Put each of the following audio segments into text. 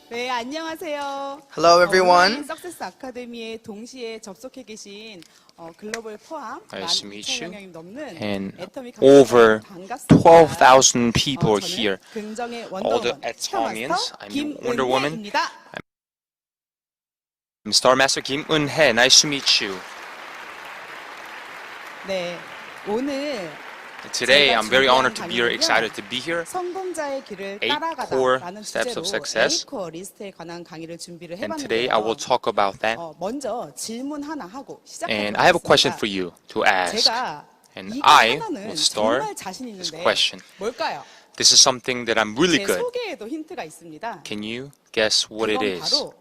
네, 안녕하세요. Hello, everyone. 온라인 석세스 아카데미에 동시에 접속해 계신 글로벌 포함 Nice to meet you. 12,000명이 넘는 And 애터미 over 반갑습니다. 12,000 people are 저는 here. 긍정의 All the 원더우먼 Atomians. 스타마스터 I'm Wonder Woman. 김은혜입니다. I'm Star Master Kim Eun-hye. Nice to meet you. 네, 오늘 Today, I'm very honored to be here, excited to be here. 성공자의 길을 8 따라가다라는 core steps 주제로 of success. A코어 리스트에 관한 강의를 준비를 And today, I will 해봤는데요. talk about that. 먼저 질문 하나 하고 And 시작해보겠습니다. I have a question for you to ask. 제가 And 이거 I 하나는 will start 정말 자신 this 있는데 question. 뭘까요? This is something that I'm really 제 good. 소개에도 힌트가 있습니다. Can you guess what it 그건 is? 바로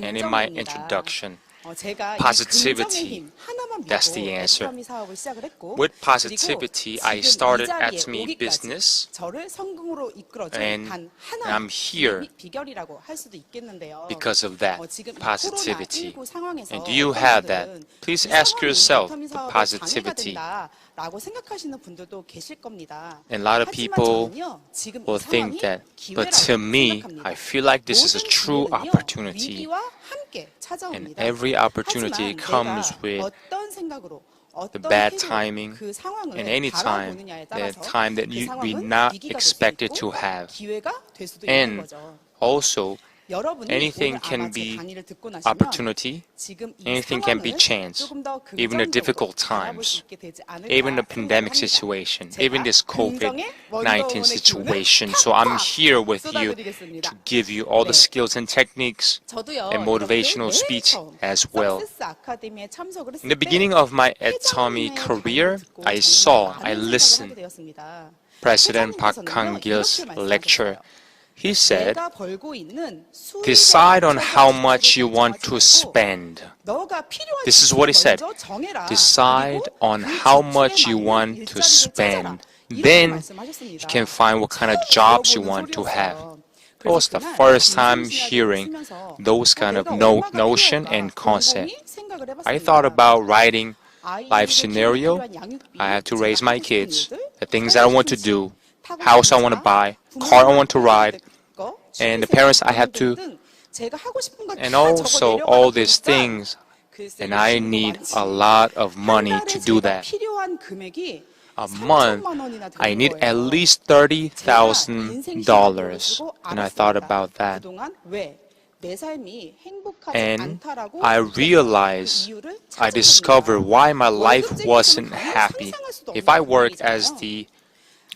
And in my 긍정입니다. introduction, 제가 positivity. 이 긍정의 힘 하나만 That's 보고 the answer. 애터미 사업을 시작을 했고 With positivity, 그리고 I 지금 started 이 자리에 Atomy 오기까지 Business. 저를 성공으로 이끌어준 And 단 I'm 하나의 here 비결이라고 할 수도 있겠는데요. because of that 지금 이 positivity. 코로나19 상황에서 And do you 어떤 have that? 분들은 Please 이 ask 상황이 yourself 애터미 the 사업에 positivity. 장애가 된다라고 생각하시는 분들도 계실 겁니다. And a lot of 하지만 people 저는요, 지금 will 이 think 상황이 that. But 기회라고 to me, 생각합니다. I feel like this is a 모든 true 기회는요, opportunity. 위기와 함께 And 찾아옵니다. every opportunity 하지만 comes 내가 with 어떤 생각으로 the 어떤 bad 태도로 timing 그 상황을 and any time, 바라보느냐에 the 따라서 time that 그 you be 상황은 not 위기가 될 수도 expected 있고 to have. 기회가 될 수도 있는 And 거죠. also, 여러분이 anything 오늘 can 아마 제 be 강의를 듣고 나시면 opportunity, 지금 이 anything can be 상황을 chance, 조금 더 even the 긍정적으로 difficult 바라볼 수 times, 있게 되지 않을까 even the 생각을 pandemic 합니다. situation, 제가 even this 긍정의 COVID-19 원더우먼의 situation. 기운을 So I'm 팍팍 here with you 쏟아드리겠습니다. to give you all the 네. skills and techniques 저도요, and motivational 이렇게 speech 맨 처음 as well. 석세스 아카데미에 참석을 했을 In the 때 beginning of my Atomy 회장님의 career, 강의를 듣고 I 정말 saw, 많은 I 생각을 listened 하게 되었습니다. President Park 회장님께서는요, Kang-gil's 이렇게 lecture. 말씀하셨어요. He said, 내가 벌고 있는 수입에 decide on 맞춰서 how much you 지출을 want to 결정하지 말고 spend. 너가 필요한 This is what he 지출을 said. 먼저 정해라. Decide 그리고 on 그 how 지출에 much you 맞는 want to 일자리를 spend. 찾아라. 이렇게 Then 말씀하셨습니다. you can find what kind of 처음 jobs you 들어보는 want to have. 소리였어요. It was the 그래서 first 그날 time 중심신학을 hearing 쓰면서 those kind of 내가 얼마가 notion 필요할까 and concept. 곰곰이 생각을 I thought 해봤습니다. about writing life 아이를 scenario. 키우기 위한 양육비, I have to 제가 raise my 하고 싶은 kids, 일들, the things that I want to do, 타고 house I 싶은 want to 차, buy, car I want to ride, 거, and the 취미생활, parents I have to, 등등 제가 하고 싶은 거 and 다 also 적어 all 내려가다 these 보니까 things. 글쎄 And I 욕심도 need 많지. a lot of money 한 달에 to do 제가 that. 필요한 금액이 A month, 3천만 원이나 되는 I need 거예요. at least 제가 인생 시나리오를 $30,000. 쓰고 And I thought 알았습니다. about that. 그동안 왜 내 삶이 행복하지 And 않다라고 I 느꼈던 realized, 그 이유를 I 찾은 discovered 겁니다. why my life 월급쟁이로서는 wasn't 전혀 happy. 상상할 수도 If 없는 I worked 금액이잖아요. as the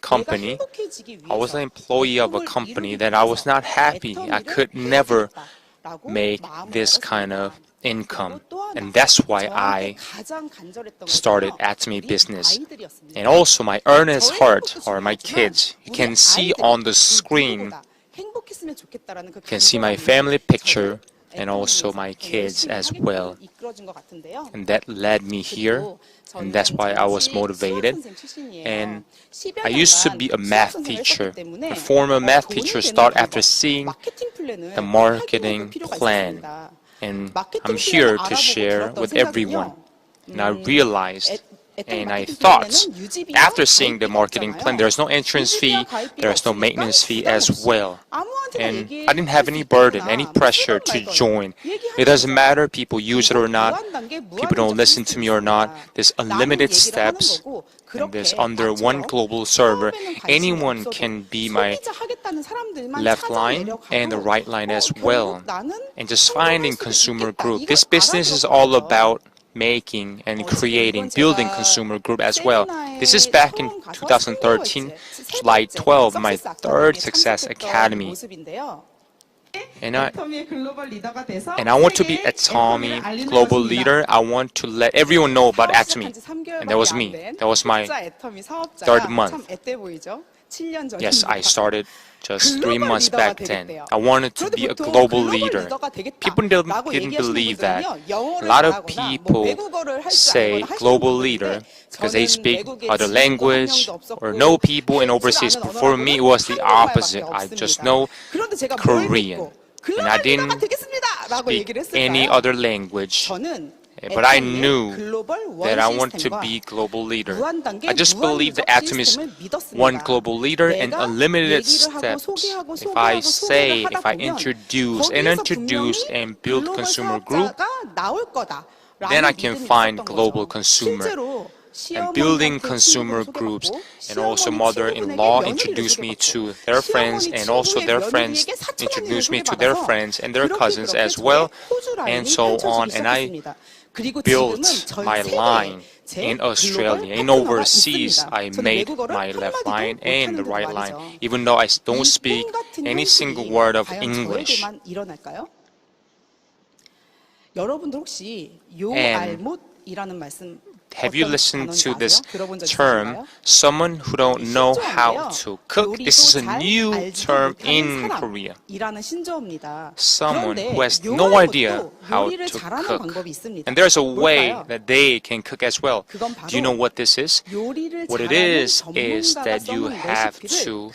company, 내가 행복해지기 I was 위해서 an employee of a 꿈을 company 이루기 that I was 위해서 not happy. I 애터미를 could never 해야겠다라고 make 마음을 this 먹었습니다. kind of income. 그리고 또 하나, And that's why 저한테 I 가장 간절했던 started 것은요, Atomy 우리 Business. 아이들이었습니다. And also my earnest 저의 heart, 행복도 or my 중요하지만 kids. You 우리 can see 아이들이 on the 그 screen, 누구보다 행복했으면 좋겠다라는 그 you can see my 간절함이 family picture 저를 and also 애터미에서 my 더 kids 열심히 as 하게끔 well. 이끌어준 것 같은데요. And that led me here. 그리고 저는 And that's why I was 전직 motivated. 수학 선생 출신이에요. And 10여 I used to 년간 be a 수학 math 선생을 teacher. 했었기 때문에 The former math 돈이 teachers 되는 thought 방법, after seeing 마케팅 플랜을 the marketing 확인해볼 필요가 plan. 있었습니다. And 마케팅 I'm 플랜을 here to 알아보고 share 들었던 with 생각은요. everyone. And I realized 애터미 and I 마케팅 thought, 플랜에는 유지비와 after seeing the 가입비가 marketing plan, 없잖아요. there's no entrance fee, 유지비와 가입비가 there's no 없으니까 maintenance fee 부담 as 없이 well. 아무한테나 And 얘기할 I didn't have 수 any burden, 있겠구나. any 뭐 pressure 쓰던 to 말던 join. 얘기할 It 수 doesn't 있어요. matter people use it or not, 무한단계, people don't listen to me or not. There's unlimited 나는 얘기를 하는 steps, 거고, and there's 그렇게 under one 나처럼 global server. 사업에는 관심이 Anyone 없어도 can be my 소비자 하겠다는 사람들만 left 찾아 line 내려가도 and the right line as 결국 well. 나는 And just 성공할 finding 수도 consumer 있겠다. group. 이걸 This business is 알아들었던 all 거죠. about making and 지금 creating, 이건 building 제가 consumer group as well. 세미나에 This is back in 처음 가서 2013, 세 July 번째 12, my 석세스 third 아카데미에 Success 참석했던 Academy. 모습인데요. And I 애터미의 글로벌 리더가 돼서 want to be 세계에 Atomy 애터미를 알리는 global 것입니다. leader. I want to let everyone know about 사업 Atomy. 시작한 지 3개월밖에 And that was 안 me. 된 That was my 진짜 애터미 사업자가 third month. 참 앳돼 보이죠? 7년 전입니다. Yes, I started just 3 글로벌 months 리더가 back then. 되겠대요. I wanted to 그런데 be a 보통 global 글로벌 leader. 리더가 되겠다 People 라고 didn't 얘기하시는 believe that. 분들은요, 영어를 A lot of 잘하거나 뭐 people 외국어를 할 줄 say 알거나 하시는 global 분들인데 leader because they 저는 speak 외국에 other 친구도 한 language 명도 없었고 or know people in 할 줄 overseas. 아는 But for me, it was the 언어라고는 opposite. 한국말밖에 I just 없습니다. know 그런데 제가 뭘 Korean. 믿고 And I 글로벌 리더가 didn't 되겠습니다 라고 speak 얘기를 any 했을까요? other language. 저는 but I 애텀이 knew 글로벌 원 that I want to 시스템과 be global leader. 무한단계 I just believe the 무한유적 atom is 시스템을 믿었습니다. one global leader and 내가 unlimited 얘기를 하고 steps. 소개하고 If I 소개하고 say, 소개를 하다 if I 보면 introduce and build 글로벌 consumer group, 사업자가 나올 거다. then I can find global consumer. 실제로 And building consumer groups, and also mother-in-law introduced me to their friends, and also their friends introduced me to their friends and their cousins as well, and so on. And I built my line in Australia. In overseas, I made my left line and the right line, even though I don't speak any single word of English. 여러분들 혹시 요알못이라는 말씀 Have you listened to this term, someone who don't know how to cook? This is a new term in Korea. Someone who has no idea how to cook. And there's a way that they can cook as well. Do you know what this is? What it is that you have to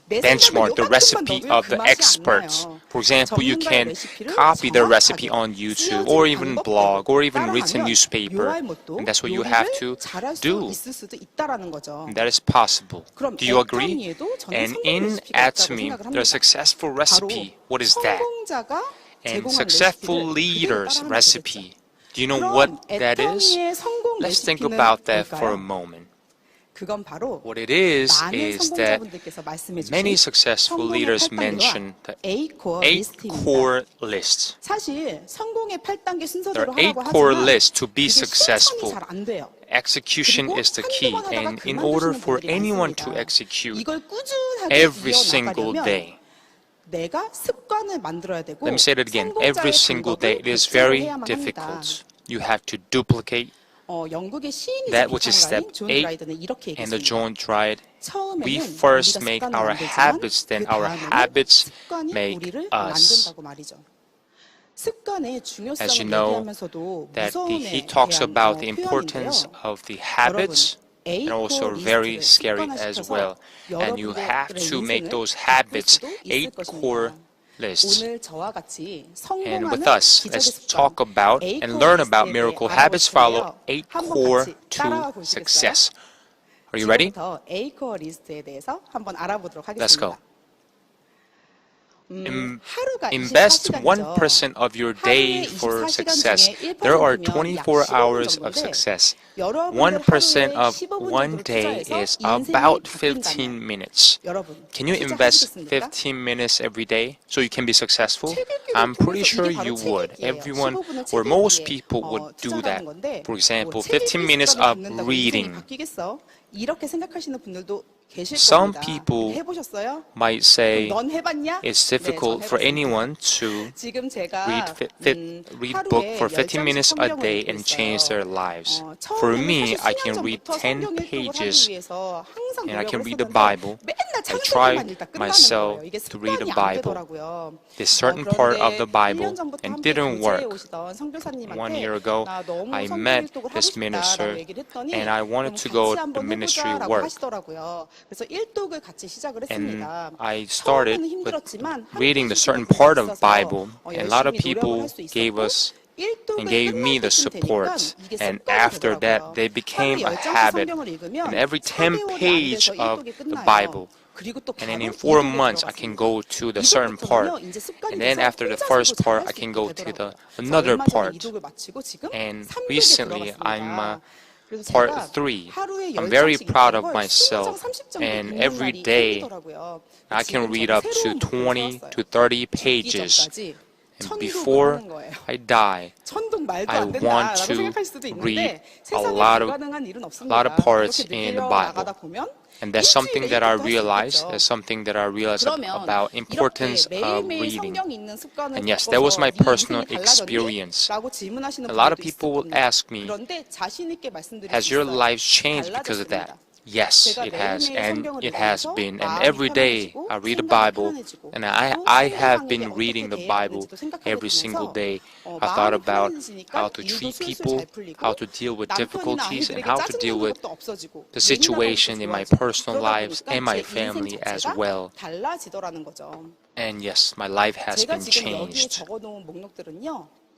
benchmark the recipe of the experts. For example, you can copy the recipe on YouTube or even blog or even written newspaper. And that's what you have to do. And that is possible. Do you agree? And in Atomy, the successful recipe, what is that? And successful leaders recipe. Do you know what that is? Let's think about that for a moment. What it is that many successful leaders mention the 8-core list. There are 8 core lists to be successful. Execution is the key, and in order for anyone to execute every single day, let me say that again, every single day, it is very difficult. You have to duplicate that which is step 8 and the John tried. We first make our habits, then our habits make us. As you know, that he talks about the importance of the habits, and also very scary as well. And you have to make those habits 8 core lists. And with us, let's talk about and learn about miracle habits. Follow 8 core to success. Are you ready? Let's go. Invest 1% of your day for success. There are 24 hours of success. 1% of one day is about 15 minutes. Can you invest 15 minutes every day so you can be successful? I'm pretty sure you would. Everyone or most people would do that. For example, 15 minutes of reading. Some people might say it's difficult for anyone to read book for 15 minutes a day and change their lives. For me, I can read 10 pages and I can read the Bible. I try myself to read the Bible, this certain part of the Bible, and didn't work. 1 year ago, I met this minister and I wanted to go to ministry work. And I started with reading the certain part of Bible, and a lot of people gave me the support. And after that, they became a habit. And every 10 page of the Bible, and then in 4 months, I can go to the certain part. And then after the first part, I can go to another part. And recently, I'm part 3. I'm very proud of myself, and every day I can read up to 20 to 30 pages. And before I die, I want to read a lot of parts in the Bible. And that's something that I realized. That's something that I realized about importance of reading. And yes, that was my personal experience. A lot of people will ask me, has your life changed because of that? Yes, it has, and it has been. And every day I read the Bible, and I have been reading the Bible every single day. I thought about how to treat people, how to deal with difficulties, and how to deal with the situation in my personal lives and my family as well. And yes, my life has been changed.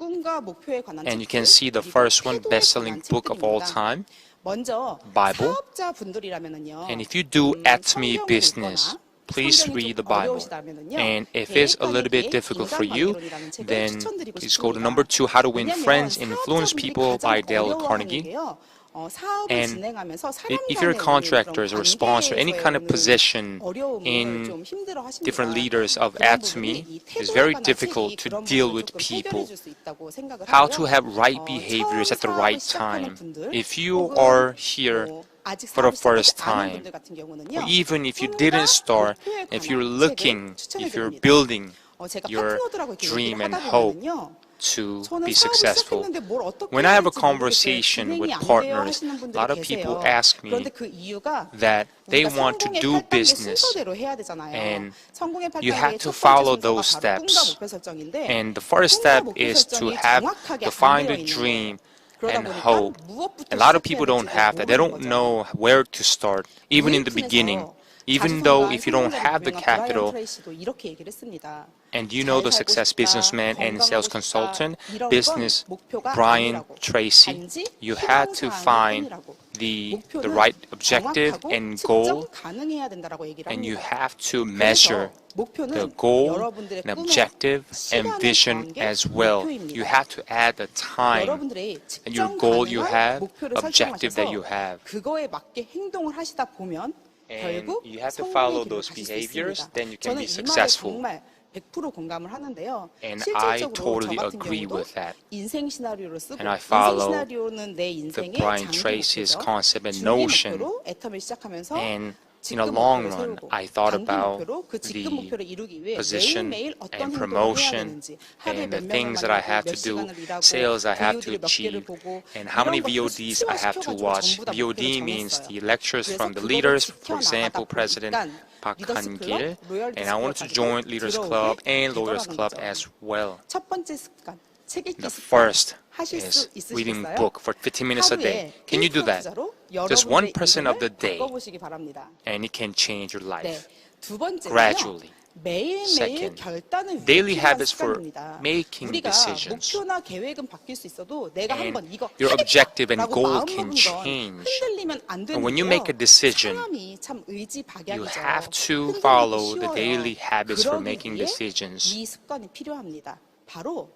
꿈과 목표에 관한 And you 책들, can see the 그리고 first one, 태도에 best-selling 관한 book of all 책들입니다. time, 먼저 Bible. 사업자분들이라면은요. And if you do Atomy 성경을 business, 읽거나 please 성경이 read the 좀 Bible. 어려우시다면은요. And if it's a little bit difficult for you, 인간관계론이라는 책을 then 추천드리고 please go to 싶습니다. number 2, How to Win 왜냐하면 Friends and Influence 사업자분들이 People 가장 by Dale 어려워하는 Carnegie. 게요. 사업을 And 진행하면서 사람 if you're a 간의 contractor or a sponsor, any kind of 관계에서의 position 어려움을 in 좀 힘들어하십니다. different leaders of 그런 Atomy, 부분이 이 it's 태도에 very 관한 difficult 책이 to 그런 deal 부분을 with 조금 people. 해결해 줄 수 있다고 생각을 How 하고요. to have right 처음 behaviors at the 사업을 right 시작하는 time. 분들, If you 혹은 are here 아직 for the 사업을 first 시작하지 않은 time, 분들 같은 경우는요. or even if you 꿈과 didn't start, 목표에 if you're 관한 looking, 책을 if you're 추천해드립니다. building 제가 your 파트너들하고 이렇게 dream 얘기를 and 하다 hope 보면요. to 저는 be 사업을 successful. 시작했는데 뭘 어떻게 When I have a 해야 될지 모르겠어요. conversation 진행이 with 안 돼요 partners, 하시는 a 분들이 lot of 계세요. people ask me 그런데 그 이유가 that they 우리가 want to 성공의 do 8단계 business, 순서대로 해야 되잖아요. and 성공의 you 8단계의 have to 첫 follow 번째 those 순서가 바로 꿈과 steps. 목표 설정인데 And the first 꿈과 step 목표 is to 설정이 have 정확하게 안 define 되어 the 있는 dream 거예요. 그러다 and 보니까 hope. 무엇부터 A lot of 시작해야 people don't 될지를 have that. They 모르는 don't 거죠. know where to start, even in the beginning. Even though if you don't have the capital, 트레이시도 이렇게 얘기를 했습니다. and you know the 잘 살고 success 싶다, businessman and sales 건강하고 consultant, 싶다, 이런 건 business 목표가 Brian 아니라고. Tracy, 단지 you had to 희망사항일 find 뿐이라고. the 목표는 right objective 정확하고 and 측정 goal, 가능해야 된다라고 얘기를 and you 합니다. have to 그래서 measure 목표는 the goal 여러분들의 and 꿈에 objective and 시간을 vision 더한 게 as well. 목표입니다. You have to add the time 여러분들의 and your 측정 goal you 가능한 have, 목표를 objective that you 설정하셔서 have. 그거에 맞게 행동을 하시다 보면 And 결국 you have to 성공의 follow 길을 those 가실 수 behaviors, 있습니다. then you can 저는 be 이 말에 successful. 정말 100% 공감을 하는데요. And I 실질적으로 totally 저 같은 agree 경우도 with that. 인생 시나리오를 쓰고 And I 인생 follow 시나리오는 내 The 인생의 Brian 장기 Tracy's 목표죠. concept and 중기 notion. 목표로 애텀을 시작하면서 And in 직급 the long 목표를 run, 세우고 I thought 단기 about 목표로 그 직급 the 목표를 이루기 위해 position 매일매일 어떤 and 행동을 해야 promotion 되는지 하루에 and the 몇 명을 things that I 만나고 have 몇 to do, 시간을 일하고 sales I have to VOD를 몇 개를 achieve, 보고 and how many 이런 것들을 VODs I have to 수치화시켜가지고 watch. 전부 다 VOD 목표를 means 정했어요. the lectures 그래서 from the 그거를 leaders, for 지켜나가다 example, President 보니까 Park 리더스 Han-gil, 클럽, 로열티스 and I wanted to 클럽까지도 join Leaders 들어오게 Club and Lawyers 되더라는 Club 거죠. as well. 첫 번째 습관, 책 읽기 The 습관 first 하실 is 수 reading 있으시겠어요? book for 15 minutes a day. 하루에 Can you do that? 1%로 Just 여러분의 1% of the 인생을 day, 바꿔보시기 바랍니다. and it can change your 네, life 두 번째는요. gradually. 매일매일 Second, 결단을 위해 daily 필요한 habits for 습관입니다. making 우리가 decisions. 목표나 계획은 바뀔 수 있어도 내가 And 한번 이거 your objective and 하겠다라고 goal 마음 can 먹은 건 change. 흔들리면 안 And when you make a 되는데요. decision, 사람이 참 you 의지박약이죠. have to 흔들리기 follow the 쉬워요. daily habits for 그러기 making 위해 decisions. 이 습관이 필요합니다. 바로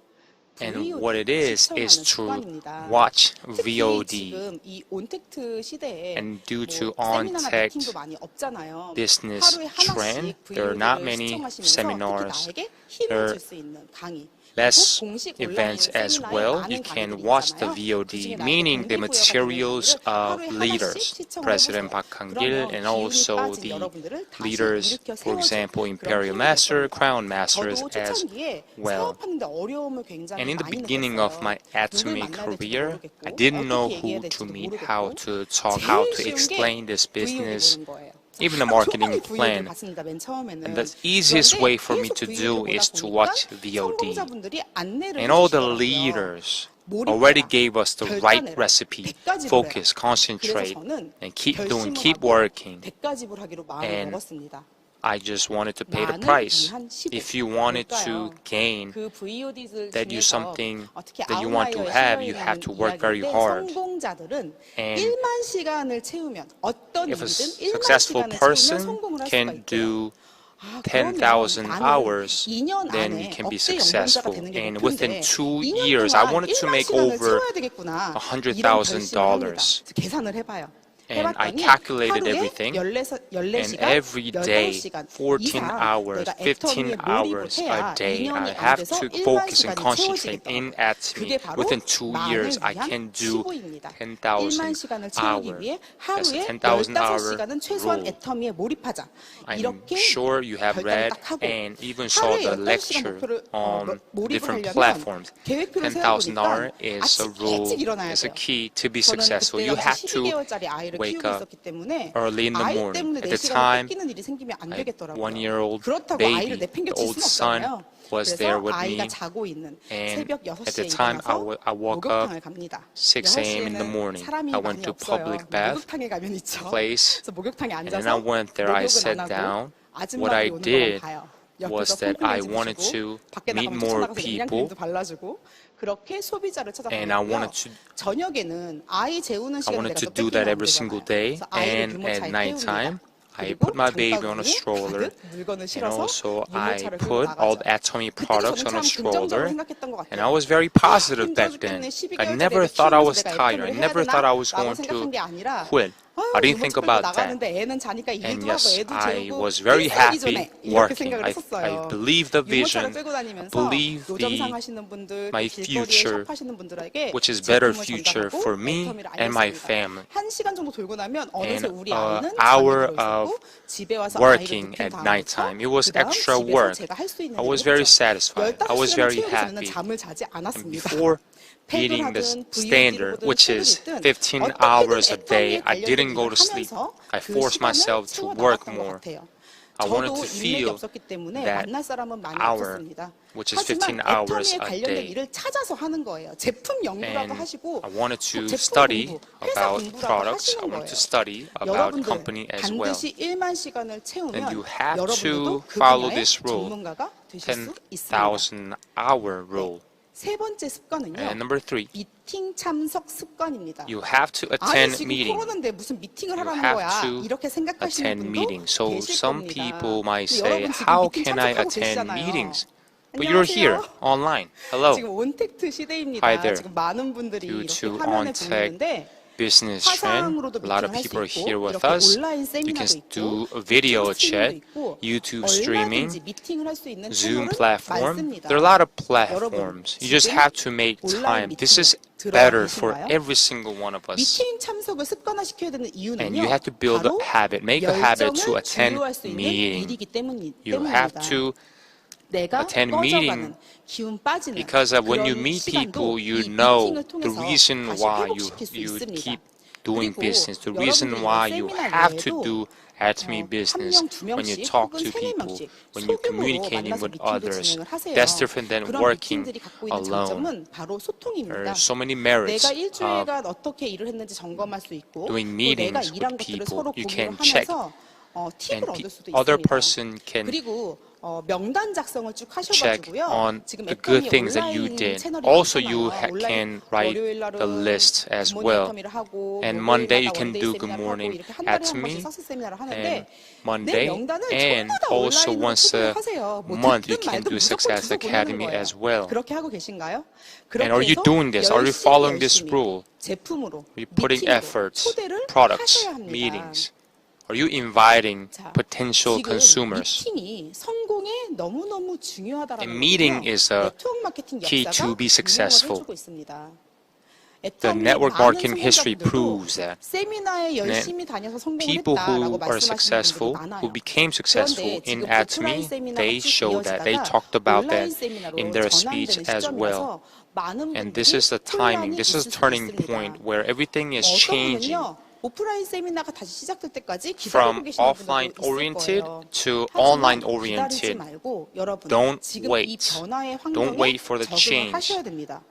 And what it is 시청하는 to 습관입니다. watch 특히 VOD. 지금 이 온택트 시대에 And due to 세미나나 on-tech 미팅도 많이 없잖아요. business 하루에 trend, 하나씩 there are not VOD를 many 시청하시면서 특히 seminars. 나에게 There 힘을 are 줄 수 있는 강의. less 그리고 공식 events 온라인 as 세미나에 well. 많은 You can 강의들이 watch the 있잖아요. VOD, 그중에 나에게 meaning the 동기부여가 되는 materials 강의들을 of 하루에 하나씩 leaders, 시청을 President 해보세요. Park Han-gil, 그러면 and 기운이 also 빠진 the 여러분들을 다시 leaders, 일으켜 for 세워줄 example, 그런 Imperial 힘이 될 Master, 겁니다. Crown Masters 저도 as 초창기에 well. 사업하는데 어려움을 굉장히 And in the 많이 beginning of my 느꼈어요. 누굴 Atomy 만나야 될지도 career, 모르겠고 I didn't know 어떻게 who 얘기해야 to 될지도 meet, 모르겠고 how to talk, how to 제일 쉬운 게 explain this VOD business, 보는 거예요. even the 조금이 marketing VOD를 plan. 봤습니다, 맨 처음에는. And the easiest 그런데 way for me 계속 to VOD를 do 보다 is to 보니까 watch VOD. 성공자분들이 안내를 And all the 해주시더라고요. leaders already 몰입해라, gave us the right 결단해라, recipe. 100가지 Focus, 그래서 concentrate, 저는 and keep doing, 결심을 keep 하고 working. 100가지를 하기로 마음을 And 먹었습니다. I just wanted to pay the 나는 price. 위한 10일. If you wanted 뭘까요? to gain 그 VOD들 that you 중에서 something 특히 that you want to 아웃라이어에 have, 실려 you have 있는 to work very 이야기인데 hard. 성공자들은 And 1만 시간을 채우면 어떤 If a 일이든 1만 successful 시간을 채우면 person 성공을 할 수가 can 있대요. do 아, 10,000 그러면 hours, 나는 2년 then 안에 you can be 억대 successful. 연봉자가 되는 게 And 목표인데 within 2 2년 years, I 동안 wanted to 1만 make 시간을 over 채워야 되겠구나. $100,000. 이런 결심을 합니다. 계산을 해봐요. And I 해봤더니 calculated 하루에 everything. 14시간, And every day, 18시간 14 이상 hours, 내가 15 애터미에 몰입을 hours 해야 a day, 2년이 I 안 have 돼서 to 1만 focus and 시간이 concentrate in 채워지겠더라고요. Atomy. 그게 바로 Within 2 만을 years, I 위한 can do 15입니다. 10,000 1만 시간을 채우기 hours. 위해 That's 하루에 a 10,000 hour 15시간은 최소한 rule. 애터미에 몰입하자. I'm 이렇게 sure you have 결단을 read 딱 하고 and even saw 하루에 the 8시간 lecture 목표를 on 몰입을 different 하려면 platforms. 계획표를 10,000 hour 세워보니까 is a 아침 rule, 일찍 일어나야 is a 돼요. key to be 저는 successful. 그때 You have 당시 to 12개월짜리 아이를 wake 키우고 up 있었기 때문에 early in the 아이 morning. 때문에 At 내 the 시간을 time, 뺏기는 일이 생기면 안 my 되겠더라고요. 1-year-old 그렇다고 baby, 아이를 the 내팽개칠 old 수는 son, 없잖아요. was 그래서 there with 아이가 me. 자고 있는 And 새벽 at the 6시에 time, 일어나서 I woke up 목욕탕을 갑니다. 6 a.m. in the 6시에는 morning. 사람이 I went 많이 to 없어요. public bath 목욕탕에 가면 있죠. place, 그래서 목욕탕에 and then 앉아서 I went there. I 목욕은 sat 안 down. 하고 What I 아줌마들이 오는 did 것만 봐요. was 옆에서 that I 폼플렌즈 wanted 부시고 to 밖에 meet 나가면 more 쫓아나가서 people. 영양크림도 발라주고 그렇게 소비자를 And I 찾아가고요. wanted 저녁에는 아이 재우는 I 시간에 wanted 내가 to 또 do that 뺏기면 안 every single 되잖아요. day. 그래서 아이를 And 유모차에 at nighttime, 태웁니다. I 그리고 put my baby on a 장바구니에 stroller. 가득 물건을 And 실어서 also, I 유모차를 끌고 put all 나가죠. the Atomy 그때도 products 저는 on a 참 긍정적으로 stroller. 생각했던 것 And I 같아요. was very positive 힘들어 back 죽겠네. then. 12개월째 I never 내가 thought I 키우면서 was 내가 tired. 애터미를 I 해야 never 되나? thought I was 라고 going 생각한 to 게 아니라 quit. I didn't think 유모차 끌고 about that. 나가는데 애는 자니까 And 일도 하고 yes, 애도 I 재우고 was very 일석이조네. happy 이렇게 working. 생각을 I 했었어요. believed the 유모차를 vision, 끌고 다니면서 believed 노점상 the 하시는 분들, my 길거리에 future, 샵하시는 분들에게 which is better 제품을 future 전달하고 for me 애터미를 and my 알렸습니다. family. 1시간 정도 돌고 나면 어느새 And 우리 아이는 hour 잠에 들어 of 있었고 집에 와서 working 아이를 at 눕힌 nighttime. It was 그다음 extra 집에서 work. 제가 할 수 있는 I was 일을 very 했죠. satisfied. I was 15시간을 very 채우기 전에는 happy. 잠을 자지 And 않았습니다. before 팩을 meeting the 하든 standard, VOD를 which 보든 is 책을 읽든 15 어떻게든 hours a day, 애터미에 I 관련된 didn't go 일을 to sleep. 하면서 I 그 forced 시간을 myself to 채워 work 나갔던 것 more. 같아요. I wanted 저도 to 인맥이 feel 없었기 때문에 that 만날 사람은 많이 hour, 없었습니다. which is 하지만 15 hours 애터미에 a 관련된 day. 일을 찾아서 하는 거예요. 제품 연구라도 And 하시고 I wanted to 제품 study 공부, 회사 about 공부라도 products. I 하시는 wanted to 거예요. study about 여러분들 company as well. 반드시 1만 시간을 채우면 And you have 여러분들도 to 그 follow 분야의 this rule, 전문가가 되실 수 있습니다. 10,000 hour rule. 세 번째 습관은요. And number 3, 미팅 참석 습관입니다. you have to 아니 attend 지금 meeting. 코로나인데 무슨 미팅을 You 하라는 have 거야. to 이렇게 생각하시는 attend 분도 meetings. So 계실 some 겁니다. people might 근데 say, 여러분 지금 how 미팅 can I 참석하고 attend 계시잖아요. meetings? But you're here 안녕하세요. online. Hello. 지금 온택트 시대입니다. Hi there. 지금 많은 분들이 Due 이렇게 to 화면에 on-tech 보이는데 business trend. 화상으로도 A lot of 미팅할 수 people are 있고 here with 이렇게 us. 온라인 You can 세미나도 do 있고 a video 유튜브 스트리밍도 chat, 있고 YouTube streaming, 얼마든지 미팅을 할 수 있는 Zoom 채널은 platform. 많습니다. There are a lot of 여러분, platforms. You just 지금 have to make 온라인 time. This is 미팅에 better 들어가 for 계신가요? every single one of us. 미팅 참석을 습관화시켜야 되는 이유는요. And you have to build a 바로 habit, make a habit to 열정을 attend 주요할 수 있는 meeting. 일이기 You have 때문입니다. to 내가 attend 꺼져가는 meeting 기운 빠지는 because when you 그런 meet people, 시간도 you 이 know 미팅을 the 통해서 reason 다시 why 회복시킬 수 you 있습니다. keep doing 그리고 business, the reason 여러분들이 why 이 you 세미나 have to 외에도 do Atomy business 한 명, 두 when you 명씩 talk 혹은 to 세네 people, 명씩 when you're 소규모로 communicating 만나서 with 미팅도 others. 진행을 하세요. That's different than 그런 working 미팅들이 갖고 있는 alone. 장점은 바로 소통입니다. There are so many merits 내가 of 일주일간 어떻게 일을 했는지 점검할 수 있고 doing 또 내가 meetings 일한 with 것들을 people. 서로 You 공유를 can check 하면서 팁을 and 얻을 수도 other 있습니다. person can 그리고 명단 작성을 쭉 check 하셔가지고요. on 지금 the good 애터미 things that you 온라인 did. 채널이 Also, you 많잖아요. 온라인 can write 월요일 날은 the list as 굿모닝 well. 애터미를 하고 And 목요일마다 Monday you can 원데이 do 세미나를 Good 하고 Morning 이렇게 한 달에 한 Atomy, 번씩 사스 세미나를 하는데 and 내 Monday, 명단을 and 전부 다 also 온라인으로 once 초대를 a 하세요. 뭐 month you 듣든 can 말든 do 무조건 Success 주소 보내는 Academy 거예요. as well. 그렇게 하고 계신가요? And are you 그렇게 해서 doing this? Are you following this 열심히 rule? 제품으로 Are you putting 미팅으로 efforts, 초대를 products, 하셔야 합니다. meetings? Are you inviting 자, potential 지금 consumers? 미팅이 성공에 너무너무 중요하다라는 And meeting 거거든요. is a 네트워크 마케팅 key 역사가 to be 증명을 successful. 해주고 있습니다. The 애터미 network 많은 marketing history 성공자분들도 proves that 세미나에 열심히 다녀서 people 성공했다라고 who are 말씀하시는 분들이 successful, 많아요. who became successful 그런데 in 지금 오프라인 Atomy, 세미나가 they 쭉 show that. They 이어지다가 talked about 온라인 that 세미나로 in their speech 전환되는 as well. 시점이라서 많은 And 분들이 this is the timing, 혼란이 this is 있을 the 수 turning 있습니다. point where everything is 어떤 changing 분은요, 오프라인 세미나가 다시 시작될 때까지 기다리고 from 계시는 offline 분들도 있을 oriented 거예요. to 하지만 online 기다리지 oriented. 말고 여러분 Don't 지금 이 wait. 변화의 Don't 환경에 wait for the 적응을 change. 하셔야 됩니다.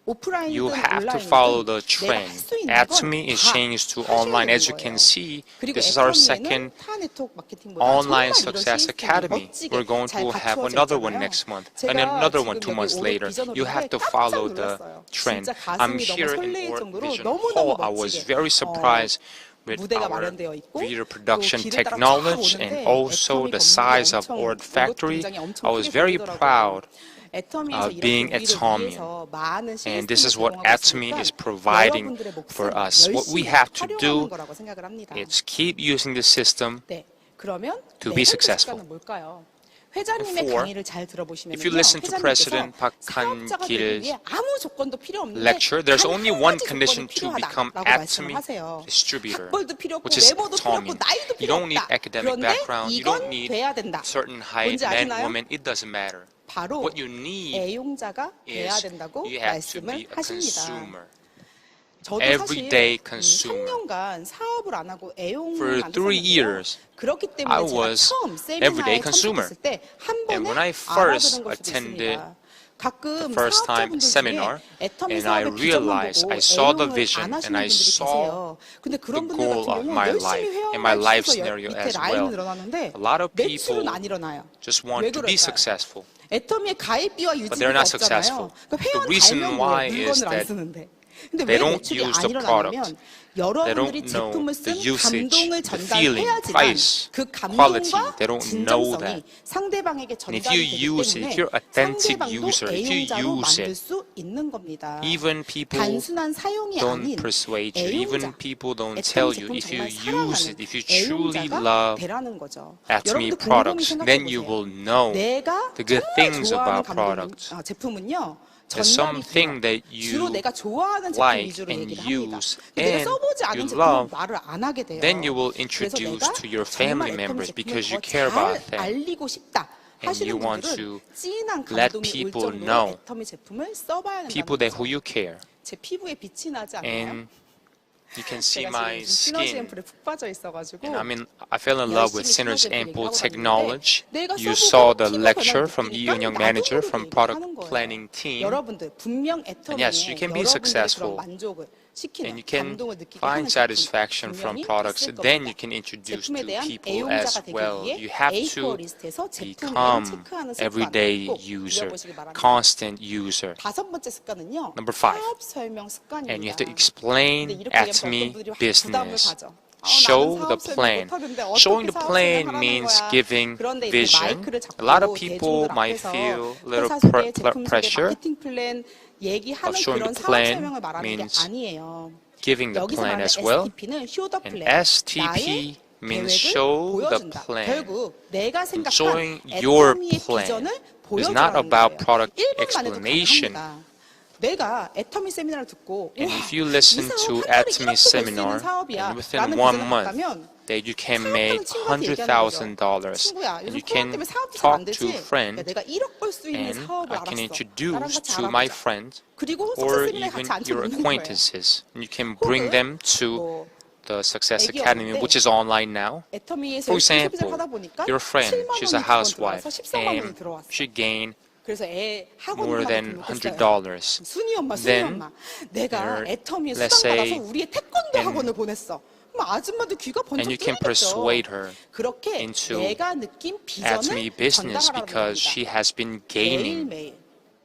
You 오프라인이든 have to follow the 온라인이든 내가 trend. 할 수 있는 Atomy 건 is 다 changed to 하셔야 online. 되는 As you can 거예요. see, 그리고 this is our 애터미에는 second 타 네트워크 마케팅보다 online 정말 이런 Success 시스템이 Academy. 멋지게 We're going 잘 to have 갖추어져 another one 있잖아요. next month 제가 and another one 지금 2 여기 months 오늘 later. 비전을 You have to 보는데 follow 깜짝 the 놀랐어요. trend. 진짜 I'm 가슴이 here 너무 in 설레일 Or 정도로 Vision 너무너무 Hall. I was 멋지게 very surprised with 무대가 our 마련되어 있고 video 또 production 길을 따라 쫙 technology and 오는데 also 애터미 the 건물이 size of 엄청 our factory. 굉장히 엄청 I was 크게 very 보이더라고요. proud 애터미에서 of being 이렇게 우리를 Atomian. 위해서 많은 And this is what 시스템을 Atomy 제공하고 is 있으니까 providing 여러분들의 for 몫은 us. What we 열심히 have to do 활용하는 거라고 생각을 합니다. is keep using the system. 네, 그러면 to 네 be 번째 successful. 습관은 뭘까요? 회장님의 Four, 강의를 잘 들어보시면요. if you listen to President Park 사업자가 되기 Han-kil's 위해 아무 조건도 필요 없는데 lecture, there's 단 only 한 one 가지 condition 조건이 to become 필요하다라고 말씀을 Atomy 하세요. distributor, 학벌도 필요 없고 which is 외모도 필요 없고 Atomy. 나이도 You 필요 don't need 없다. academic 그런데 background. You don't 이건 need 돼야 된다. certain height, 뭔지 man, 아시나요? woman. It doesn't matter. 바로 What you need 애용자가 돼야 is 된다고 you have to 말씀을 be a 하십니다. consumer. 저도 everyday 사실 consumer. 3년간 사업을 안 하고 애용을 For 안 3 years, 그렇기 I 때문에 제가 was 처음 everyday 세미나에 consumer. 참석했을 때 한 And 번에 when I first 알아들은 걸 수도 attended 있습니다. 가끔 the first time 사업자분들 seminar, 중에 애터미 and I 사업의 비전만 realized, 보고 I saw the 애용을 vision, 안 하시는 and I 분들이 saw 계세요. 근데 그런 the 분들 goal 같은 of 경우는 my 열심히 life and 회원가입 my life 시켜서 scenario 밑에 as 라인이 well. 늘어나는데 A lot of 매출은 people 안 일어나요. just 왜 want to be 그럴까요? successful. 애터미의 가입비와 but they're 유지비가 not 없잖아요. successful. 그러니까 회원 The reason 달면 why 왜 is 물건을 안 that 쓰는데? 근데 they 왜 don't 매출이 use 안 the 일어나냐면 product. 여러분들이 They don't know 제품을 the 쓴 usage, 감동을 the feeling, 전달해야지만 price, 그 quality. 감동과 They don't know 진정성이 that. 상대방에게 And if 전달이 you 되기 use it, 때문에 if you're authentic 상대방도 user, if you 애용자로 use 만들 it, 수 있는 겁니다. even people 단순한 사용이 don't 아닌 persuade you, even 애용자, people don't 애터미 tell you, 제품 if you 정말 use 사랑하는 it, if you truly 애용자가 love 되라는 거죠. Atomy 여러분들 곰곰이 products, 생각해 then you 보세요. will know 내가 the good 정말 things 좋아하는 about products. 제품은요. There's 전달이 something 돼요. that 주로 you 내가 좋아하는 제품 like 위주로 and 얘기를 합니다. use 내가 and 써보지 않은 you 제품은 love, 말을 안 하게 돼요. then you will 그래서 introduce 내가 to your 정말 family 애터미 members 제품을 because you 더 care 잘 about them. 알리고 싶다 And 하시는 you want 분들은 to 진한 let 감동이 올 people 정도로 know, 애터미 제품을 써봐야 people 된다는 that who 거죠. you care. 제 피부에 빛이 나지 않나요? And you can see 제가 my 지금 시너지 skin. 앰플에 푹 빠져 있어가지고 And I fell in love with 열심히 Sinner's 시너지 앰플 Ample 얘기하고 Technology. 다녔는데 내가 You 써보고 saw the 피부 lecture 변화를 from 느끼니까 Lee Young 나도 Manager 모르게 from 얘기하는 Product 거예요. Planning Team. 여러분들 분명 애터미에 yes, you can be 여러분들의 successful. 그런 만족을 시키는 And you can 감동을 느끼게 find 하는 satisfaction 제품 from 분명히 products. 있을 Then 겁니다. you can introduce 제품에 to 대한 people 애용자가 as 되기 well. 위해 You have A4 to 리스트에서 제품을 become 체크하는 습관을 everyday 꼭 user, 들여보시기 바랍니다. constant user. 다섯 번째 습관은요. Number 5. 사업 설명 습관입니다. And you have to 근데 explain 이렇게 얘기하면 어떤 Atomy 분들이 부담을 business. 가져. Show 나는 the 사업 설명 plan. 못하는데 Showing 어떻게 the 사업 plan 설명하라는 means 거야. giving 그런데 이제 vision. 마이크를 잡고 A lot of people 대중들 might 앞에서 feel a little 회사 소개, 제품 소개, pressure 마케팅 플랜 얘기하는 of showing 그런 the 사업 plan 설명을 말하는 게 means 아니에요. giving the 여기서 plan 말하는 as well. STP는 show the And plan. STP means 계획을 show the 보여준다. plan. 결국 내가 And 생각한 showing your 애터미의 plan 비전을 is not 보여주라는 about 거예요. product 1분만 해도 explanation. 가능합니다. 내가 애터미 세미나를 듣고 And 우와, if you listen 이 사업 to 한 달에 Atomy 1억 벌 수 있는 seminar, 사업이야 and within 라는 1 비전을 month, 갖다면 that you can 사업하는 make 친구한테 얘기하는 거죠. $100,000 친구야, and 요즘 you 코로나 can 때문에 사업도 잘 talk 안 to 되지? a friend 야, 내가 1억 벌 수 있는 and 사업을 I can 알았어. 나랑 introduce 같이 to my 알아보자. friend 그리고 or 석세 세미나에 even 같이 앉혀 your 있는 거예요. acquaintances. And you can bring them to 뭐 the Success 애기 Academy, 없는데 which is online now. 애터미에서 For 소비자를 example, 하다 보니까 your friend, 7만 she's a 원이 housewife, 들어와서 14만 원이 and 들어왔어. she gained 그래서 애 more 학원만 than 등록했어요. $100. 순이 엄마, 순이 Then 엄마. 내가 there- 애터미에 let's 수당 받아서 say 우리의 태권도 and- 학원을 보냈어. 그럼 아줌마도 귀가 번쩍 And you can 뜨겠죠. persuade her 그렇게 into 내가 느낀 Atomy 비전을 business 전달하라는 because 겁니다. she has been gaining 매일매일.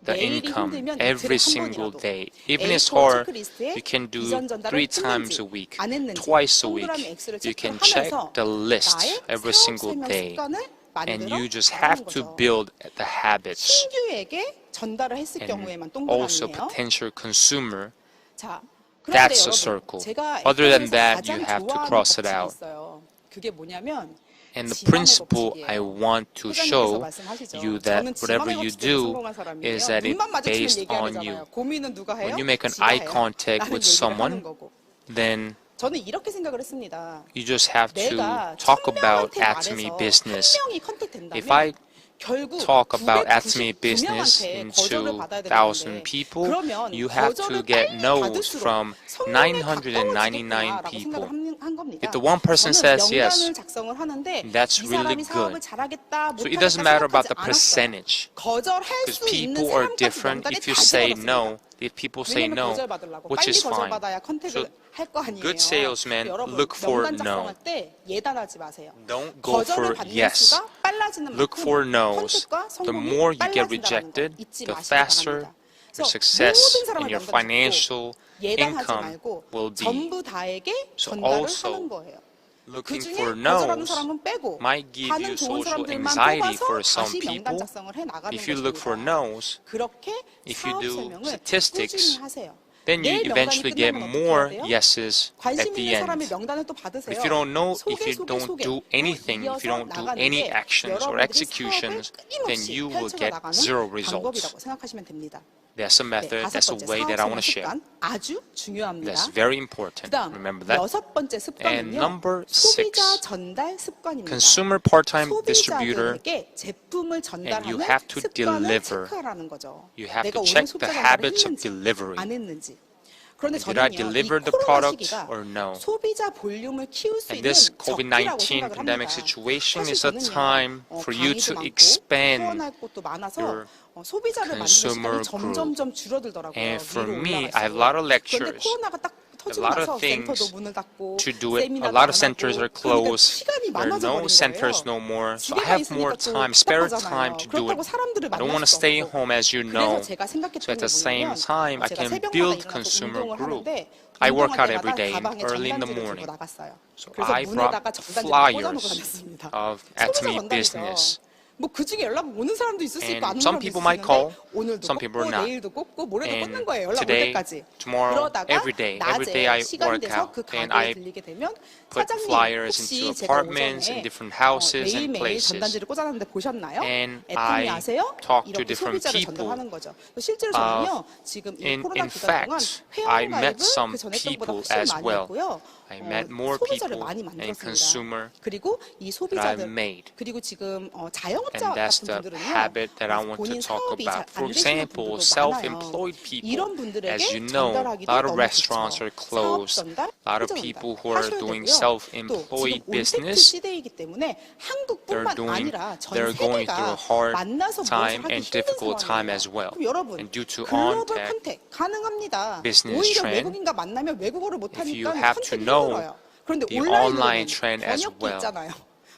the 내일이 income 힘들면 every 이틀에 한 single 번이라도 day. Even it's A4 hard, 체크리스트에 you can do 비전 전달을 3 times 했는지 a week, 안 했는지 twice a week. 동그라미 X를 You can check 체크하면서 the list 나의 every 사업 single 설명 day. 습관을 And 만들어 you just 나가는 have to 거죠. build the habits. 신규에게 전달을 했을 And 경우에만 also 동그라미예요. potential consumer, 자, 그런데 that's a 여러분, circle. 제가 Other than 애터미에서 that, 가장 you have to 좋아하는 cross it 법칙이 out. 있어요. 그게 뭐냐면 And the 지만의 principle I 법칙이에요. want to 회장님께서 show 말씀하시죠. you that 저는 whatever 지만의 you 법칙 때문에 do 성공한 사람이에요. is that it's 눈만 마주치면 based 얘기해야 on 되잖아요. you. 고민은 누가 해요? When you make an 지가 eye 해요. contact 라는 with 얘기를 someone, 하는 거고. then 저는 이렇게 생각을 했습니다. you just have to 내가 talk about 1000명한테 Atomy 말해서 business. 한 명이 컨택된다면 If I 결국 talk about Atomy business 999명한테 거절을 into 받아야 1,000 되는데 people, 그러면 you have to 거절을 get 빨리 no's 받을수록 from 성공에 999 가까워지겠구나라고 people. 생각을 한 겁니다. If the one person 저는 says yes, 명단을 작성을 하는데 that's 이 really 사람이 사업을 good. 잘하겠다 So it 못하겠다 doesn't matter about 생각하지 the 않았어요. percentage. 거절할 Because 수 있는 people are 사람까지 different. 명단에 If you 다 say 집어넣습니다. no, if people say 왜냐면 no, 거절받으려고 which 빨리 is fine. 거절받아야 컨택을 So 할 거 아니에요. good salesmen 여러분, look for 명단 작성할 no. 때 예단하지 마세요. Don't go 거절을 for 받는 yes. 수가 빨라지는 Look 만큼 for no's. 컨택과 The 성공이 more you get 빨라진다는 거 rejected, 잊지 the 마시기 faster 바랍니다. your 그래서 success 모든 사람을 and your 명단 financial 듣고 예단하지 income 말고 will be. 전부 다에게 So 전달을 also 하는 거예요. 그 Looking 중에 for 거절하는 no's 사람은 빼고 might give 반응 you 좋은 social 사람들만 anxiety 뽑아서 for some 다시 명단 people. 작성을 해 나가는 If you look for 것입니다. no's, 그렇게 if you 사업 do 설명을 statistics, 꾸준히 하세요. then you 내 명단이 eventually get 끝나면 어떻게 more 해야 돼요? yeses 관심 at the 있는 사람의 end. 명단을 또 받으세요. If you don't know, if 소개, you 소개, don't 소개. do anything, if you don't do 나가는 any 게 actions or 여러분들이 executions, 사업을 then 끊임없이 you will 펼쳐 get 나가는 zero results. 방법이라고 생각하시면 됩니다. That's a method, 다섯 that's a 번째 way that I want to 사업 share. 습관 아주 중요합니다. That's very important. 그다음 Remember that. 여섯 번째 And 습관은요. number 소비자 6, 전달 습관입니다. consumer part-time distributor, 소비자들에게 제품을 전달하는 you have to 습관을 deliver. 체크하라는 거죠. You have 내가 to 오늘 check 소비자 the 전달을 habits of 했는지 delivery. 안 했는지. 그런데 Did I 저는요, 이 deliver the 코로나 product 시기가 or no? 소비자 볼륨을 키울 수 And 있는 this 적기라고 COVID-19 생각을 pandemic 합니다. situation 사실 is a 저는요, time for you 강의도 to 많고 expand 후원할 곳도 많아서 your 소비자를 만드는 consumer 시간이 점점점 줄어들더라고요. And for 위로 me, 올라갈수록. I have a lot of 그런데 lectures. 코로나가 딱 터지고 lot of 나서 센터도 things 문을 닫고 to do it. A 세미나도 lot 안 of centers are 하고 그러니까 closed. 시간이 There are 많아져 no 버린 centers 거예요. no more. So I 집에만 have 있으니까 more 또 time, spare time 답답하잖아요. to do it. 그렇다고 사람들을 I don't 만날 want to 수도 stay 없고. home, as you 그래서 know. 제가 So 생각했던 at 게 the same 뭐냐면 time, I 제가 can 새벽마다 build 일어나서 consumer 운동을 group. 하는데 I work 운동할 out every 때마다 day 가방에 early in the 전단지를 morning. 들고 나갔어요. So 그래서 I 문에다가 brought 전단지를 꽂아놓고 flyers 다녔습니다. of 소비자 Atomy 전단이죠. Business. 뭐 그중에 연락 오는 사람도 있을 수 있고 And 안 오는 some 사람도 있을 people 수 might 있는데 call, 오늘도 some people 꽂고 not. 내일도 꽂고 모레도 꽂는 And 거예요. 연락 올 today, 때까지. tomorrow, 그러다가 every day I 낮에 시간이 work 돼서 out. 그 And 가게에 I 들리게 되면 put 사장님 flyers 혹시 into 제가 apartments 오전에 in different houses and 매일매일 places. 전단지를 꽂아놨는데 보셨나요? And 애터미 I 아세요? talk to 이렇게 different 소비자를 people. 전달하는 거죠. 실제로 저는요 지금 이 코로나 In 기간 동안 fact, 회원 I met 가입을 some 그 전에 했던 것보다 people 훨씬 as 많이 well. 했고요. I met more 소비자를 people 많이 and 만들었습니다. consumer 그리고 이 that I 소비자들 made. 그리고 지금 자영업자 And that's 같은 the 분들은요 habit that I want to 본인 talk 사업이 잘 about. For 안 되시는 example, 분들도 많아요. self-employed people. 이런 분들에게 As you know, a 전달하기도 lot of 너무 restaurants 좋죠. are 사업 closed. 전달, A lot of 소비자 people 전달 who are 하셔야 doing 되고요. 또 self-employed 지금 온택트 business, 시대이기 때문에 they're 한국뿐만 아니라 전 going through a 세계가 hard 만나서 무엇을 time 하기 and 힘든 difficult time 상황이에요. as well. 그럼 여러분 And due to 글로벌 on-tech 컨택 가능합니다. business 오히려 trend, 외국인과 만나면 외국어를 you 못하니까 have to 컨택이 know 힘들어요. 그런데 the 온라인으로는 online trend as 번역기 well. 있잖아요.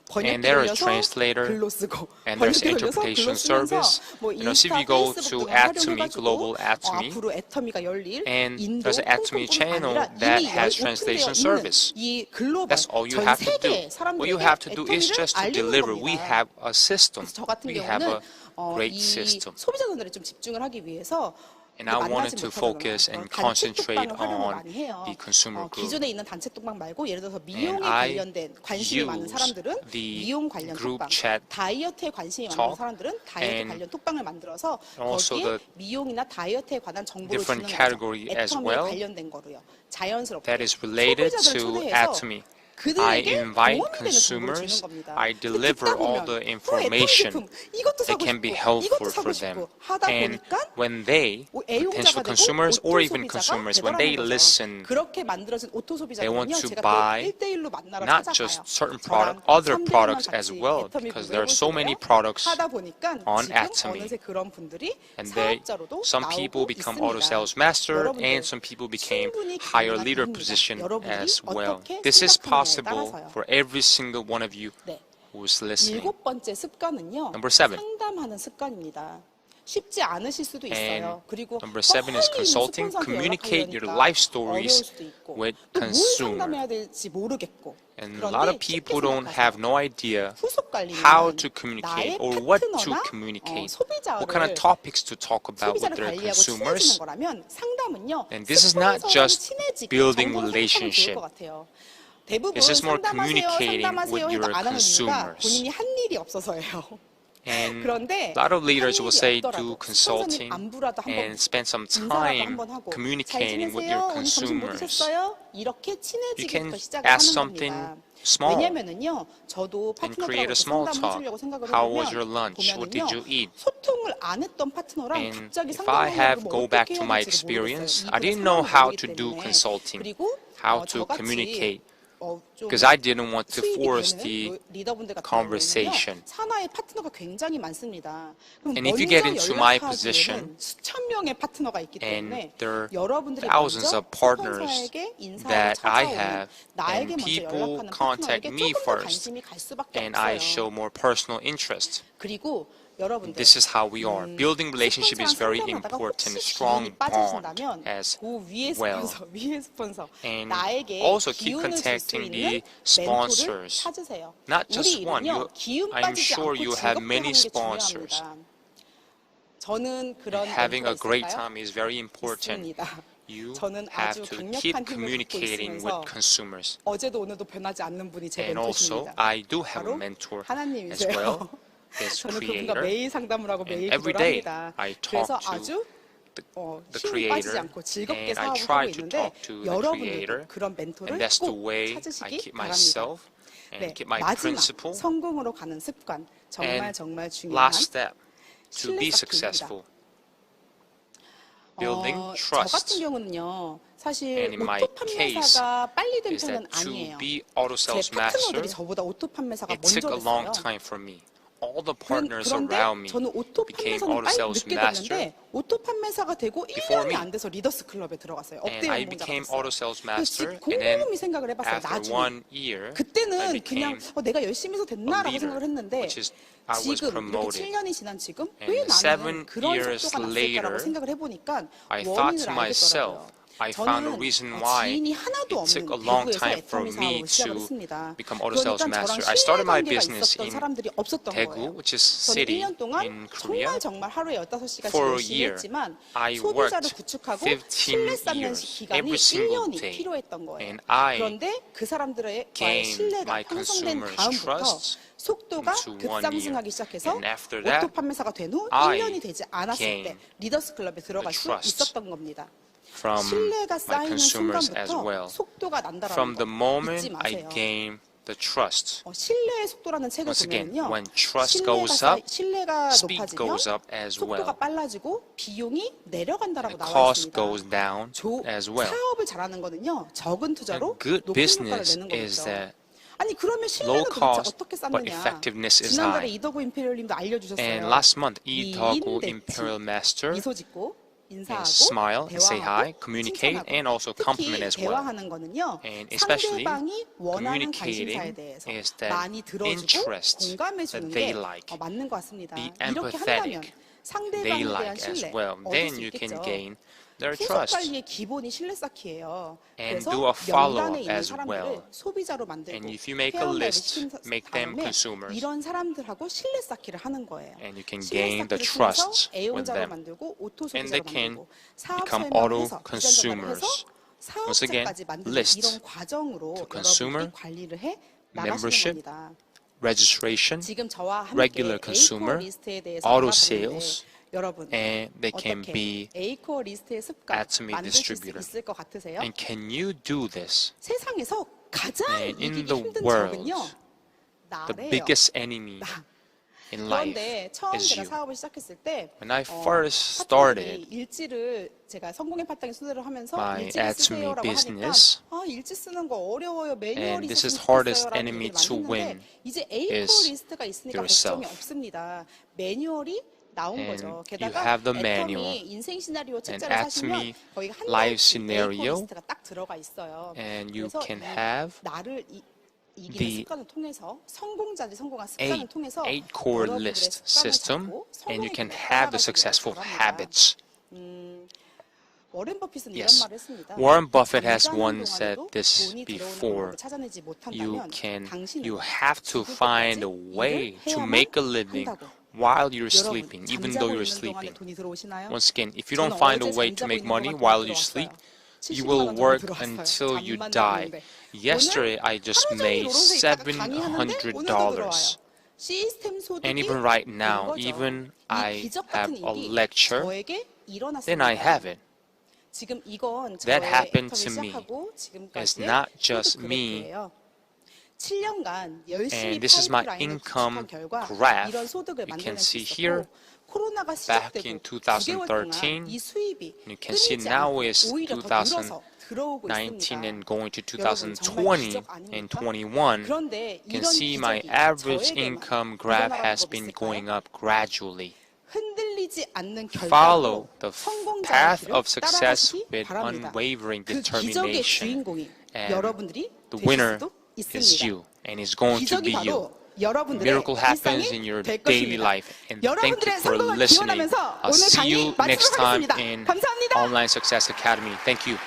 번역기 And there is 돌려서 translator, 글로 쓰고 and there's 번역기 돌려서 글로 interpretation 쓰면서 service. 뭐 You know, so if 인스타, you go 페이스북 to 등을 Atomy, 활용해가지고 Global Atomy, 앞으로 애터미가 열릴 and 인도, there's an Atomy 홍콩뿐 channel 아니라 that 이미 has 오픈되어 translation 있는 service. 이 글로벌 That's all you 전 have to do. 세계 What you 사람들에게 have to do is 애터미를 just to 알리는 deliver. We 겁니다. have a system. 그래서 저 같은 We have a 경우는 great 이 system. 소비자 전달에 좀 집중을 하기 위해서 And I wanted 만나지 to 못하거나 focus and 단체 concentrate 톡방을 활용을 on 많이 해요. the consumer group. 기존에 있는 단체 톡방 말고 예를 들어서 미용에 I 관련된 관심이 많은 use 사람들은 the 미용 관련 group 톡방, chat 다이어트에 관심이 많은 talk 사람들은 다이어트 and 관련 톡방을 만들어서 also 거기에 the 미용이나 다이어트에 관한 정보를 주는 different 거죠. category as 애터미에 well 관련된 거로요. 자연스럽게 that is related 소비자들 to 초대해서 Atomy. I 그들에게 invite 도움이 되는 정보를 주는 consumers, 겁니다. I 근데 deliver 듣다 all 보면 the 애터미 information 제품 이것도 that 사고 can be 싶고 helpful 이것도 사고 for them. 싶고 하다 And 보니까 when they, 애용자가 potential 되고 consumers 오토 or even 소비자가 consumers, when they 되더라는 거죠. listen, 그렇게 만들어진 오토 they want 소비자들은요, to 제가 buy 또 1대1로 만나러 not 찾아가요. just certain 저랑 product, other 3대1만 products as 같이 well, 애터미 because 공부를 there are so 해볼 many 거예요. products 하다 보니까 on 지금 Atomy. 어느새 그런 분들이 and 사업자로도 some people 나오고 become 있습니다. auto sales master 여러분들, and some people became 충분히 higher 가능한 leader 일입니다. position 여러분들이 as well. 어떻게 This is 생각하느냐에 possible 따라서요. for every single one of you 네. who's listening. 7번째 습관은요. Number 7. 상담하는 습관입니다. 쉽지 않으실 수도 있어요. And 그리고 number 7 is 빨리 consulting. 스폰서한테 Communicate your 연락하려니까 life 어려울 stories 수도 있고 with 또 뭘 consumer. 상담해야 될지 모르겠고 And a lot of 그런데 people 쉽게 don't have 생각하세요. no idea 후속 관리는 how to 나의 communicate or what to 파트너나 communicate, 소비자를 what kind of topics to talk about with 소비자를 their 관리하고 친해지는 consumers. 거라면 상담은요. And this is not 스폰서랑 just 친해지고 building 정보를 relationship. 좋을 것 같아요. 대부분 This is more 상담하세요, communicating 상담하세요 with 해도 your 안 하는 이유가 consumers. 본인이 한 일이 없어서예요. And 그런데 a lot of leaders will say 한 일이 do 없더라도 consulting 스폰서님 안부라도 한번 and spend some 인사라도 time 한번 하고 잘 communicating with 지내세요? your 오늘 점심 뭐 consumers. 드셨어요? 이렇게 You 친해지기부터 can 시작을 ask 하는 something 겁니다. small 왜냐면은요, 저도 and create 파트너들하고 a small 상담을 talk. 해주려고 생각을 How was your 해보면 lunch? What did you eat? 소통을 안 했던 파트너랑 And 갑자기 if I have 상담을 go 하려고 back 어떻게 to 해야 my 될지 experience, 모르겠어요. I 이분 didn't know 상황을 how 모르기 to do 때문에. consulting, 그리고 how to 저같이 communicate, 좀 because I didn't want to 수입이 force 되는 the 리더분들 같은 conversation. 경우는요, 산하에 파트너가 굉장히 많습니다. 그럼 And if you 먼저 get into my 연락하기에는 position, 수천 명의 파트너가 있기 and 때문에 there are 여러분들이 thousands 먼저 of partners 스폰서에게 인사하고 that I 찾아오는 have, 나에게 and 먼저 people 연락하는 contact 파트너에게 me 조금 더 first, 관심이 갈 수밖에 and I 없어요. show more personal interest. 그리고 여러분들 This is how we are. Building relationship is very 스폰서랑 상담하다가 important, 혹시 strong 기운이 bond 빠지신다면 as 그 위에 well. 스폰서, 위에 스폰서 And 나에게 also keep 기운을 줄 수 contacting 있는 the 멘토를 sponsors. 찾으세요. Not 우리 just one. 일은요, 기운 I'm 빠지지 sure 않고 you have 즐겁게 many 하는 게 sponsors. 중요합니다. 저는 그런 Having a 멘토가 great 있을까요? time is very important. 있습니다. You 저는 have 아주 to 강력한 keep 힘을 갖고 communicating with 있으면서 consumers. 어제도 오늘도 변하지 않는 분이 제 And also, 멘토십니다. I do have a 바로 mentor as 하나님이세요. well, as 저는 그분과 creator. 매일 상담을 하고 And 매일 every 기도를 day 합니다. I 그래서 talk to 아주 the 힘이 빠지지 creator, 않고 즐겁게 and I 사업을 try 하고 to 있는데 talk to the 여러분들도 creator, 그런 멘토를 and that's the 꼭 way I 찾으시기 keep 바랍니다. myself and 네, keep my 마지막 principle. 성공으로 가는 습관 정말 And 정말 중요한 last step to be 신뢰 successful, 쌓기입니다. building 저 같은 trust. 경우는요, 사실 And in my 오토 판매사가 빨리 된 Is 편은 that to 아니에요. be auto 제 sales master, 파트너들이 저보다 오토 판매사가 it 먼저 took a long 됐어요. time for me. all the partners around me 저는 오토 became 판매사는 auto 빨리 sales 늦게 master. 됐는데 오토 판매사가 되고 before 1년이 me. 안 돼서 리더스 클럽에 들어갔어요. And 억대 I 연봉자가 became 됐어요. auto sales 그래서 master. 곰곰이 And then 생각을 해봤어요. after 나중에 1 year, I 그때는 became 그냥 내가 열심히 해서 a 됐나라고 leader, 생각을 했는데 which is I was 지금 이렇게 promoted. 7년이 지난 지금 And 왜 나는 7 그런 years 속도가 later, 났을까라고 생각을 해보니까 I thought 원인을 to myself, 알겠더라고요. I found a 저는 reason why 지인이 하나도 it took a 없는 long 대구에서 time for 애터미 me 사업을 시작을 to 했습니다. become auto sales 그러니까 저랑 master. I started my 신뢰관계가 business 있었던 in 사람들이 없었던 Daegu, 거예요. which is 저는 city 1년 동안 in Korea. 정말 하루에 15시간씩 For a 열심히 year, 했지만 I 소비자를 worked 구축하고 15 신뢰 쌓는 years, 기간이 every single 1년이 day. 필요했던 거예요. And I 그런데 그 사람들의 gained 신뢰가 my 형성된 consumers' 다음부터 trust 속도가 into 1 급상승하기 year. 시작해서 And after that, 오토 판매사가 된 후 I 1년이 되지 않았을 때 gained 리더스 클럽에 들어갈 수 trust 있었던 겁니다. from 신뢰가 my 쌓이는 consumers as 순간부터 well. 속도가 난다라는 From 거 the moment 잊지 I 마세요. gained the trust, 신뢰의 속도라는 책을 once again, 보면요. when trust goes up, 신뢰가 speed 높아지면 goes up as 속도가 well. 빨라지고 비용이 내려간다라고 The 나와 cost 있습니다. goes down as well. 사업을 잘하는 거는요. 적은 투자로 A good 높은 효과를 business 내는 is 거겠죠. that 아니 그러면 low 신뢰는 도대체 cost 어떻게 but 쌓느냐? effectiveness is 지난달에 high. 이더구 임페리얼님도 알려주셨어요. And last month, 미인 Itago 대치. Imperial Master 미소 짓고 인사하고 and smile and say hi, 대화하고 communicate, 칭찬하고. and also compliment 특히 as well. 대화하는 거는요. And especially 상대방이 원하는 communicating 관심사에 대해서 is that 많이 들어주고 interest 공감해 주는 that they 게 like. 맞는 것 같습니다. Be 이렇게 한다면 empathetic. 상대방에 They 대한 like as 신뢰 well. 얻을 Then 수 you can 있겠죠. gain their 후속 trust. 관리의 기본이 신뢰 쌓기예요. And 그래서 do a follow-up 명단에 있는 as 사람들을 well. 소비자로 만들고 And if you make a 회원가입을 list, 시킨 make them 다음에 consumers. 이런 사람들하고 신뢰 쌓기를 하는 거예요. And you can 신뢰 gain the 쌓기를 trust 통해서 with 애용자로 them. 만들고 오토 And 소비자로 they can 만들고 사업 become 설명을 auto 해서 부전 전화를 consumers. 해서 Once again, 사업자까지 만드는 list 이런 과정으로 to consumer, 여러분이 관리를 해 나가시는 membership, 겁니다. registration, 지금 저와 함께 regular 에이코어 consumer, 리스트에 대해서 auto 알아봤는데 sales, 여러분 and they can 어떻게 be 에이코어 리스트의 습관 Atomy 만드실 수 distributor. 있을 것 같으세요? And can you do this? 세상에서 가장 And in 이기기 the 힘든 world, 적은요 The 나래요. biggest enemy 나. in life 그런데 처음 is 제가 you. 사업을 시작했을 때 When I first started 일지를 제가 성공의 파트너에 수대를 하면서 my 일지를 Atomy 쓰세요라고 business, 하니까 일지 쓰는 거 어려워요. 매뉴얼이 and this is 있었으면 hardest 좋겠어요라는 enemy 얘기를 to 많이 win 했는데 이제 에이코어 is 리스트가 있으니까 yourself. 걱정이 없습니다. 매뉴얼이 나온 And 거죠. you 게다가 have the manual. 애터미 인생 시나리오 책자를 And 사시면 Atomy 거의 한 life 달씩 에이코어 scenario, 리스트가 딱 들어가 있어요. and you 그래서 can 이 have 나를 이기는 the 습관을 통해서 성공자들이 성공한 습관을 통해서 eight core 여러분들의 list 습관을 system, 잡고 and you 성공의 can 길에 have the 따라가시기를 successful 바랍니다. habits. 워렌 버핏은 Yes. 이런 말을 했습니다. Warren Buffett has 잠자는 once said 동안에도 this 돈이 들어오는 before. 방법을 찾아내지 You 못한다면 can, 당신은 you have to 죽을 find a 때까지 way 일을 to 해야만 make a living 한다고. while you're 여러분, sleeping, even 잠자고 though you're 있는 동안에 sleeping. 돈이 들어오시나요? Once again, if you 저는 don't find a 어제 way to 잠자고 make 있는 money 동안 while 돈이 you sleep, 들어왔어요. you 70만 will 원 work 정도 들어왔어요. until you 잠만 die. 잤는데. Yesterday, I just 하루 종일 made 노릇에 있다가 강의하는데 오늘도 들어와요. $700. 시스템 소득이 And even right 된 now, 거죠. even 이 I 기적 have 같은 a 일이 lecture, 저에게 일어났습니다. then I have it. 지금 이건 That 저의 happened 액터를 to me. 시작하고 It's 지금까지의 not 소득 just me. 그래프예요. 7년간 열심히 And this is my 파이프라인을 income 구축한 결과 graph. 이런 소득을 You 만들어낼 can 수 see 있었고 here, 코로나가 back in 시작되고 9개월 동안 2013, 이 수입이 you can see 끊이지 now 않고 is 오히려 더 늘어서 들어오고 19 있습니다. and going to 여러분, 정말 2020 기적 and 아닙니까? 21, 그런데 you can 이런 see my 기적이 average 저에게만 income graph 일어나는 has 법이 been 있을까요? going up gradually. 흔들리지 않는 Follow 결단으로 the 성공자의 path 길을 of success 따라가시기 with 바랍니다. unwavering 그 기적의 determination. 주인공이 And 여러분들이 The 되실 winner 수도 is 있습니다. you, and it's going to 기적이 be you. 바로 여러분들의 Miracle happens 일상이 in your 될 daily 것입니다. life. And thank you 여러분들의 for 성공을 listening. 기원하면서 I'll 오늘 see 강의 you next 마치도록 time 하겠습니다. in 감사합니다. Online Success Academy. Thank you.